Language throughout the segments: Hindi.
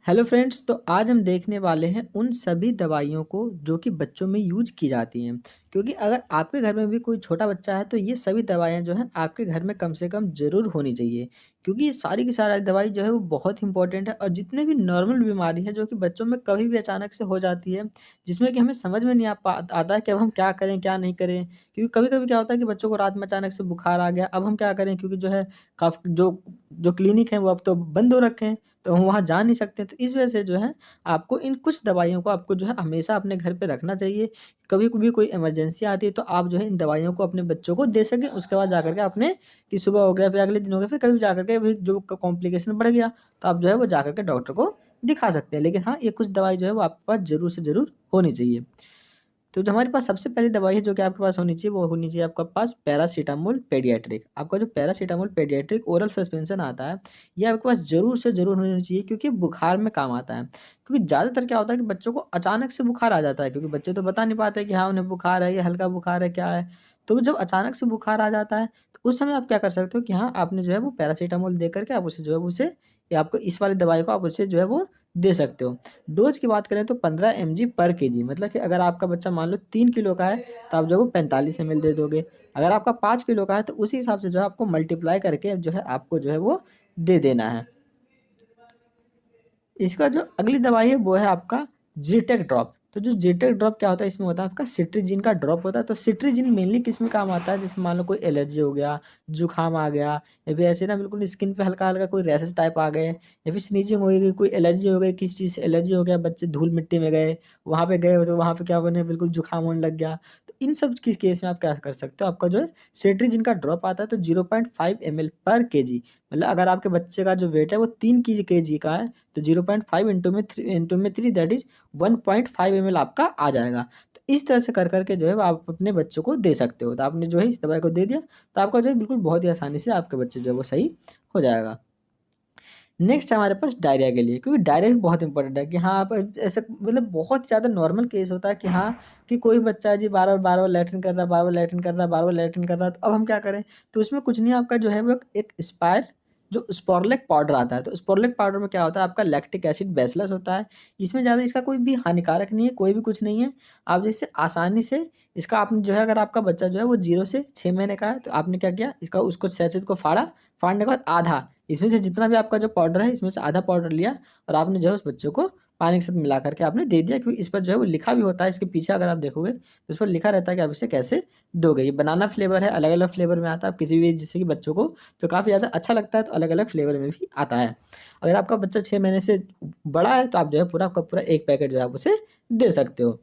हेलो फ्रेंड्स, तो आज हम देखने वाले हैं उन सभी दवाइयों को जो कि बच्चों में यूज की जाती हैं। क्योंकि अगर आपके घर में भी कोई छोटा बच्चा है तो ये सभी दवाइयाँ जो हैं आपके घर में कम से कम ज़रूर होनी चाहिए। क्योंकि ये सारी की सारी दवाई जो है वो बहुत इंपॉर्टेंट है और जितने भी नॉर्मल बीमारी है जो कि बच्चों में कभी भी अचानक से हो जाती है, जिसमें कि हमें समझ में नहीं आता है कि अब हम क्या करें क्या नहीं करें। क्योंकि कभी-कभी क्या होता है कि बच्चों को रात में अचानक से बुखार आ गया, अब हम क्या करें? क्योंकि जो है काफ़ी जो जो क्लिनिक है वो अब तो बंद हो रखे हैं। तो हम वहाँ जा नहीं सकते, तो इस वजह से जो है आपको इन कुछ दवाइयों को आपको जो है हमेशा अपने घर पे रखना चाहिए। कभी-कभी कोई इमरजेंसी आती है तो आप जो है इन दवाइयों को अपने बच्चों को दे सकें, उसके बाद जाकर के आपने कि सुबह हो गया, फिर अगले दिन हो गया, फिर कभी जाकर के फिर जो कॉम्प्लिकेशन बढ़ गया, तो आप जो है वो जाकर के डॉक्टर को दिखा सकते हैं। लेकिन हाँ, ये कुछ दवाई जो है वो आपके पास ज़रूर से ज़रूर होनी चाहिए। तो जो हमारे पास सबसे पहली दवाई है जो कि आपके पास होनी चाहिए, वो होनी चाहिए आपके पास पैरासिटामोल पेडियाट्रिक। आपका जो पैरासिटामोल पेडियाट्रिक ओरल सस्पेंशन आता है, ये आपके पास ज़रूर से ज़रूर होनी चाहिए क्योंकि बुखार में काम आता है। क्योंकि ज़्यादातर क्या होता है कि बच्चों को अचानक से बुखार आ जाता है, क्योंकि बच्चे तो बता नहीं पाते कि हाँ, उन्हें बुखार है, या हल्का बुखार है, क्या है। तो जब अचानक से बुखार आ जाता है, तो उस समय आप क्या कर सकते हो कि हाँ, आपने जो है वो पैरासिटामोल दे करके आप उसे जो है उसे, या आपको इस वाली दवाई को आप उसे जो है वो दे सकते हो। डोज़ की बात करें तो 15 एमजी पर केजी, मतलब कि अगर आपका बच्चा मान लो 3 किलो का है, तो आप जो है वो 45 एमएल दे दोगे। अगर आपका 5 किलो का है, तो उसी हिसाब से जो है आपको मल्टीप्लाई करके जो है आपको जो है वो दे देना है। इसका जो अगली दवाई है वो है आपका ज़ीटेक ड्रॉप। तो जो ज़ीटेक ड्रॉप क्या होता है, इसमें होता है आपका सिट्रीजिन का ड्रॉप होता है। तो सिट्रीजिन मेनली किस में काम आता है? जैसे मान लो कोई एलर्जी हो गया, जुकाम आ गया, या फिर ऐसे ना बिल्कुल स्किन पे हल्का-हल्का कोई रैशेस टाइप आ गए, या फिर स्नीजिंग हो गई, कोई एलर्जी हो गई, किसी चीज़ से एलर्जी हो गया, बच्चे धूल-मिट्टी में गए, वहाँ पे गए तो वहाँ पे क्या बने, बिल्कुल जुकाम होने लग गया। तो इन सब के केस में आप क्या कर सकते हो, आपका जो है सिट्रीजिन का ड्रॉप आता है, तो 0.5 एमएल पर केजी, मतलब अगर आपके बच्चे का जो वेट है वो 3 केजी का है, तो 0.5 इंटू में 3 दैट इज़ 1.5 एमएल आपका आ जाएगा। तो इस तरह से कर के जो है वो आप अपने बच्चों को दे सकते हो। तो आपने जो है इस दवाई को दे दिया, तो आपका जो है बिल्कुल बहुत ही आसानी से आपके बच्चे जो है वो सही हो जाएगा। नेक्स्ट है हमारे पास डायरिया के लिए, क्योंकि डायरिया भी बहुत इंपॉर्टेंट है कि हाँ, आप ऐसे मतलब बहुत ज़्यादा नॉर्मल केस होता है कि हाँ, कि कोई बच्चा है जी बार-बार लैट्रिन कर रहा है, बार-बार लैट्रिन कर रहा है, बार-बार लैट्रिन कर रहा है, तो अब हम क्या करें? तो उसमें कुछ नहीं, आपका जो है वो एक स्पायर जो स्पोरलेक पाउडर आता है, तो स्पोरलेक पाउडर में क्या होता है, आपका लैक्टिक एसिड बेसिलस होता है। इसमें ज़्यादा इसका कोई भी हानिकारक नहीं है, कोई भी कुछ नहीं है। आप जैसे आसानी से इसका आपने जो है, अगर आपका बच्चा जो है वो 0 से 6 महीने का है, तो आपने क्या किया, इसका उसको सैचेट को फाड़ा, फाड़ने के बाद आधा इसमें से जितना भी आपका जो पाउडर है, इसमें से आधा पाउडर लिया और आपने जो है उस बच्चे को पानी के साथ मिला करके आपने दे दिया, क्योंकि इस पर जो है वो लिखा भी होता है, इसके पीछे अगर आप देखोगे तो इस पर लिखा रहता है कि आप इसे कैसे दोगे। ये बनाना फ्लेवर है, अलग-अलग फ्लेवर में आता है, आप किसी भी जैसे कि बच्चों को जो काफ़ी ज़्यादा अच्छा लगता है, तो अलग-अलग फ्लेवर में भी आता है। अगर आपका बच्चा 6 महीने से बड़ा है, तो आप जो है पूरा का पूरा 1 पैकेट जो है आप उसे दे सकते हो।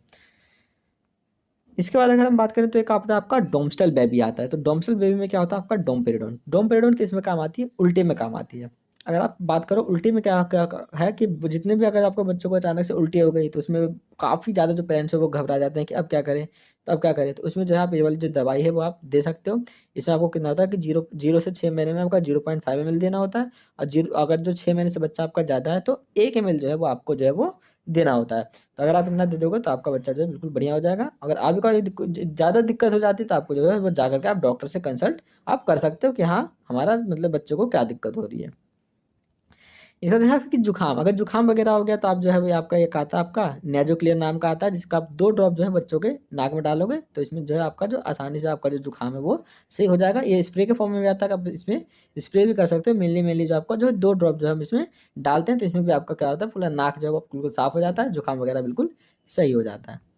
इसके बाद अगर हम बात करें तो एक आता है आपका डोम्स्टल बेबी आता है। तो डोम्स्टल बेबी में क्या होता है, आपका डोमपेरिडोन। डोमपेरिडोन किस में काम आती है? उल्टी में काम आती है। अगर आप बात करो उल्टी में क्या क्या है कि जितने भी अगर आपको बच्चों को अचानक से उल्टी हो गई, तो उसमें काफ़ी ज़्यादा जो पेरेंट्स है वो घबरा जाते हैं कि अब क्या करें, तो अब क्या करें? तो उसमें जो है आप ये वाली जो दवाई है वो आप दे सकते हो। इसमें आपको कितना होता है कि 0 से 6 महीने में आपका 0.5 एमएल देना होता है, और जीरो अगर जो 6 महीने से बच्चा आपका ज़्यादा है तो 1 एमएल जो है वो आपको जो है वो देना होता है। तो अगर आप इतना दे दोगे तो आपका बच्चा जो है बिल्कुल बढ़िया हो जाएगा। अगर आपको कोई ज़्यादा दिक्कत हो जाती है, तो आपको जो है वो जाकर के आप डॉक्टर से कंसल्ट आप कर सकते हो कि हाँ, हमारा मतलब बच्चे को क्या दिक्कत हो रही है। इसका देखा कि जुकाम, अगर जुकाम वगैरह हो गया, तो आप जो है वो आपका एक आता है आपका नेज़ोक्लियर नाम का आता है, जिसका आप 2 ड्रॉप जो है बच्चों के नाक में डालोगे, तो इसमें जो है आपका जो आसानी से आपका जो जुकाम है वो सही हो जाएगा। ये स्प्रे के फॉर्म में भी आता है, आप इसमें स्प्रे भी कर सकते हो। मेनली जो आपका जो है 2 ड्रॉप जो है हम इसमें डालते हैं, तो इसमें भी आपका क्या होता है, पूरा नाक जो है वो बिल्कुल साफ़ हो जाता है, जुकाम वगैरह बिल्कुल सही हो जाता है।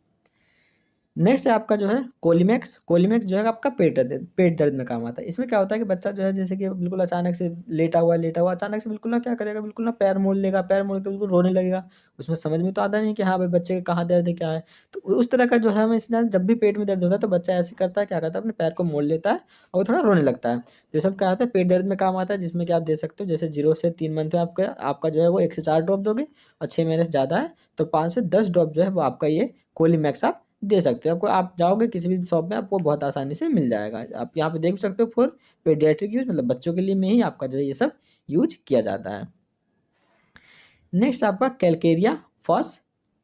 नेक्स्ट है आपका जो है कोलिमैक्स। कोलिमैक्स जो है आपका पेट दर्द में काम आता है। इसमें क्या होता है कि बच्चा जो है जैसे कि बिल्कुल अचानक से लेटा हुआ अचानक से बिल्कुल ना क्या करेगा, बिल्कुल ना पैर मोड़ लेगा, पैर मोड़ के बिल्कुल रोने लगेगा। उसमें समझ में तो आता नहीं कि हाँ भाई, बच्चे के कहाँ दर्द है, क्या है। तो उस तरह का जो है हमें इसलिए जब भी पेट में दर्द होता है, तो बच्चा ऐसे करता है, क्या करता है, अपने पैर को मोड़ लेता है और वो थोड़ा रोने लगता है। तो ये सब क्या आता है, पेट दर्द में काम आता है, जिसमें कि आप दे सकते हो जैसे 0 से 3 मंथ में आपका आपका जो है वो 1 से 4 ड्रॉप दोगे, और 6 महीने से ज़्यादा है तो 5 से 10 ड्रॉप जो है वो आपका ये कोलिमैक्स आप दे सकते हो। आपको आप जाओगे किसी भी शॉप में, आपको बहुत आसानी से मिल जाएगा। आप यहाँ पे देख सकते हो फॉर पीडियाट्रिक यूज़, मतलब बच्चों के लिए में ही आपका जो है ये सब यूज़ किया जाता है। नेक्स्ट आपका कैलकेरिया फॉस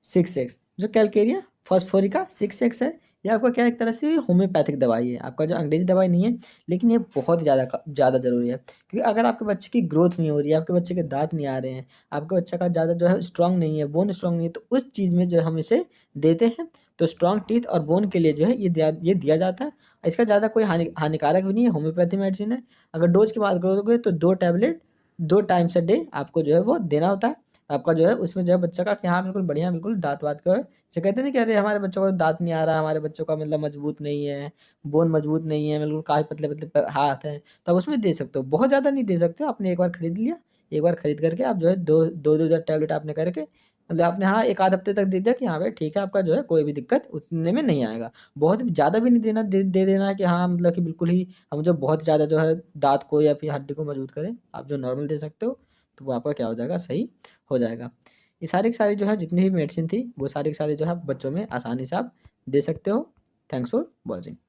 6x, जो कैलकेरिया फॉस्फोरिका 6x है, ये आपका क्या है, एक तरह से होम्योपैथिक दवाई है, आपका जो अंग्रेजी दवाई नहीं है, लेकिन ये बहुत ज़्यादा ज़रूरी है, क्योंकि अगर आपके बच्चे की ग्रोथ नहीं हो रही है, आपके बच्चे के दाँत नहीं आ रहे हैं, आपके बच्चा का ज़्यादा जो है स्ट्रॉन्ग नहीं है, बोन स्ट्रॉन्ग नहीं है, तो उस चीज़ में जो है हम इसे देते हैं। तो स्ट्रॉन्ग टीथ और बोन के लिए जो है ये दिया जाता है। इसका ज़्यादा कोई हानिकारक भी नहीं है, होम्योपैथी मेडिसिन है। अगर डोज़ की बात करोगे तो 2 टैबलेट 2 टाइम्स अ डे आपको जो है वो देना होता है। आपका जो है उसमें जो है बच्चा का कि हाँ, बिल्कुल बढ़िया, बिल्कुल दाँत-वाँत का जो कहते हैं ना कि अरे हमारे बच्चों को दाँत नहीं आ रहा, हमारे बच्चों का मतलब मजबूत नहीं है, बोन मजबूत नहीं है, बिल्कुल काफ़ी पतले-पतले हाथ हैं, तो आप उसमें दे सकते हो। बहुत ज़्यादा नहीं दे सकते, आपने एक बार खरीद लिया, एक बार खरीद करके आप जो है 2-2 टैबलेट आपने करके मतलब आपने हाँ, 1 आध हफ्ते तक दे दिया कि हाँ भाई ठीक है, आपका जो है कोई भी दिक्कत उतने में नहीं आएगा। बहुत ज़्यादा भी नहीं देना दे देना है कि हाँ, मतलब कि बिल्कुल ही हम जो बहुत ज़्यादा जो है दाँत को या फिर हड्डी को मजबूत करें। आप जो नॉर्मल दे सकते हो, तो वो आपका क्या हो जाएगा, सही हो जाएगा। ये सारी की सारी जो है जितनी भी मेडिसिन थी, वो सारी की सारी जो है बच्चों में आसानी से आप दे सकते हो। Thanks for watching.